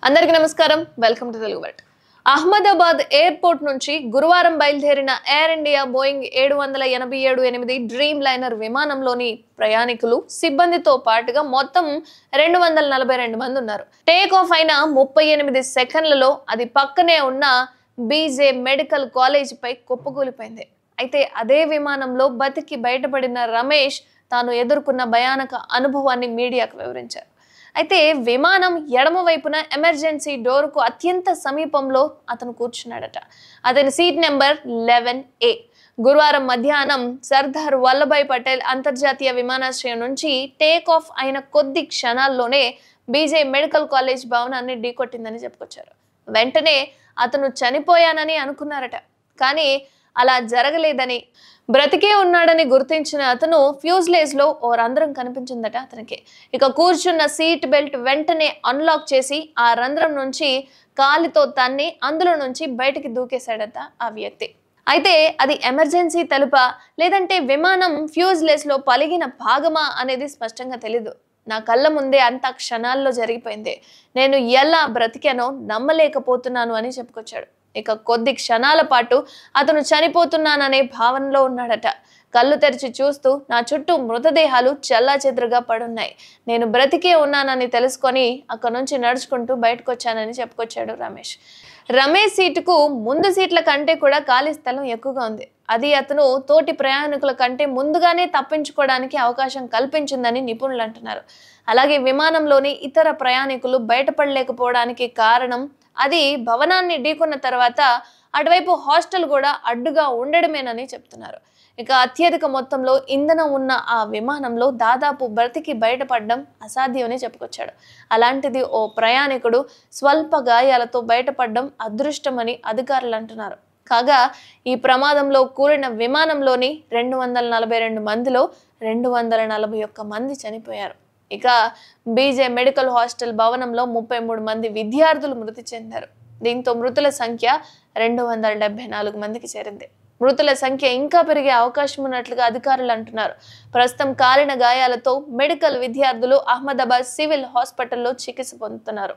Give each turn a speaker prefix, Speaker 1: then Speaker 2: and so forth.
Speaker 1: అందరికీ నమస్కారం welcome to Telugu word Ahmedabad airport నుంచి గురువారం బయలుదేరిన Air India Boeing 787-8 Dreamliner విమానంలోని ప్రయాణికులు సిబ్బందితో పాటుగా మొత్తం 242 మంది ఉన్నారు. టేక్ ఆఫ్ అయిన 38 సెకండ్లలో అది పక్కనే ఉన్న బీజే మెడికల్ కాలేజ్ పై కుప్పకూలిపోయింది. అయితే అదే విమానంలో బతికి బయటపడిన రమేష్ తాను ఎదుర్కొన్న భయానక అనుభవాన్ని మీడియాకు వివరించారు. అయితే విమానం ఎడమ వైపున ఎమర్జెన్సీ డోర్కు అత్యంత సమీపంలో అతను కూర్చున్నాడట. అతని సీట్ నెంబర్ 11A. గురువారం మధ్యాహ్నం సర్దార్ వల్లభాయ్ పటేల్ అంతర్జాతీయ విమానాశ్రయం నుంచి టేక్ ఆఫ్ అయిన కొద్ది క్షణాల్లోనే బీజే మెడికల్ కాలేజ్ భవనాన్ని ఢీకొట్టిందని చెప్పుకొచ్చారు. వెంటనే అతను చనిపోయానని అనుకున్నారట. కానీ అలా జరగలేదని, బ్రతికే ఉన్నాడని గుర్తించిన అతను ఫ్యూజ్లేజ్ లో ఓ రంధ్రం కనిపించిందట అతనికి. ఇక కూర్చున్న సీట్ బెల్ట్ వెంటనే అన్లాక్ చేసి ఆ రంధ్రం నుంచి కాలితో తన్ని అందులో నుంచి బయటికి దూకేశాడట ఆ వ్యక్తి. అయితే అది ఎమర్జెన్సీ తలుపా లేదంటే విమానం ఫ్యూజ్లేజ్ లో పలిగిన భాగమా అనేది స్పష్టంగా తెలీదు. నా కళ్ళ ముందే అంత క్షణాల్లో జరిగిపోయింది. నేను ఎలా బ్రతికానో నమ్మలేకపోతున్నాను అని చెప్పుకొచ్చాడు. ఇక కొద్ది క్షణాల పాటు అతను చనిపోతున్నాననే భావనలో ఉన్నాడట. కళ్ళు తెరిచి చూస్తూ నా చుట్టూ మృతదేహాలు చెల్లాచెదురుగా పడున్నాయి. నేను బ్రతికే ఉన్నానని తెలుసుకొని అక్కడి నుంచి నడుచుకుంటూ బయటకు వచ్చానని చెప్పుకొచ్చాడు రమేష్. రమేష్ సీటుకు ముందు సీట్ల కంటే కూడా ఖాళీ స్థలం ఎక్కువగా ఉంది. అది అతను తోటి ప్రయాణికుల కంటే ముందుగానే తప్పించుకోవడానికి అవకాశం కల్పించిందని నిపుణులు అంటున్నారు. అలాగే విమానంలోని ఇతర ప్రయాణికులు బయటపడలేకపోవడానికి కారణం అది భవనాన్ని ఢీకొన్న తర్వాత అటువైపు హాస్టల్ కూడా అడ్డుగా ఉండడమేనని చెప్తున్నారు. ఇక అత్యధిక మొత్తంలో ఇంధనం ఉన్న ఆ విమానంలో దాదాపు బ్రతికి బయటపడడం అసాధ్యమని చెప్పుకొచ్చాడు. అలాంటిది ఓ ప్రయాణికుడు స్వల్ప గాయాలతో బయటపడడం అదృష్టమని అధికారులు అంటున్నారు. కాగా ఈ ప్రమాదంలో కూలిన విమానంలోని 242 మందిలో 241 మంది చనిపోయారు. ఇక బీజే మెడికల్ హాస్టల్ భవనంలో 33 మంది విద్యార్థులు మృతి చెందారు. దీంతో మృతుల సంఖ్య 274 మందికి చేరింది. మృతుల సంఖ్య ఇంకా పెరిగే అవకాశం ఉన్నట్లుగా అధికారులు అంటున్నారు. ప్రస్తుతం కాలిన గాయాలతో మెడికల్ విద్యార్థులు అహ్మదాబాద్ సివిల్ హాస్పిటల్లో చికిత్స పొందుతున్నారు.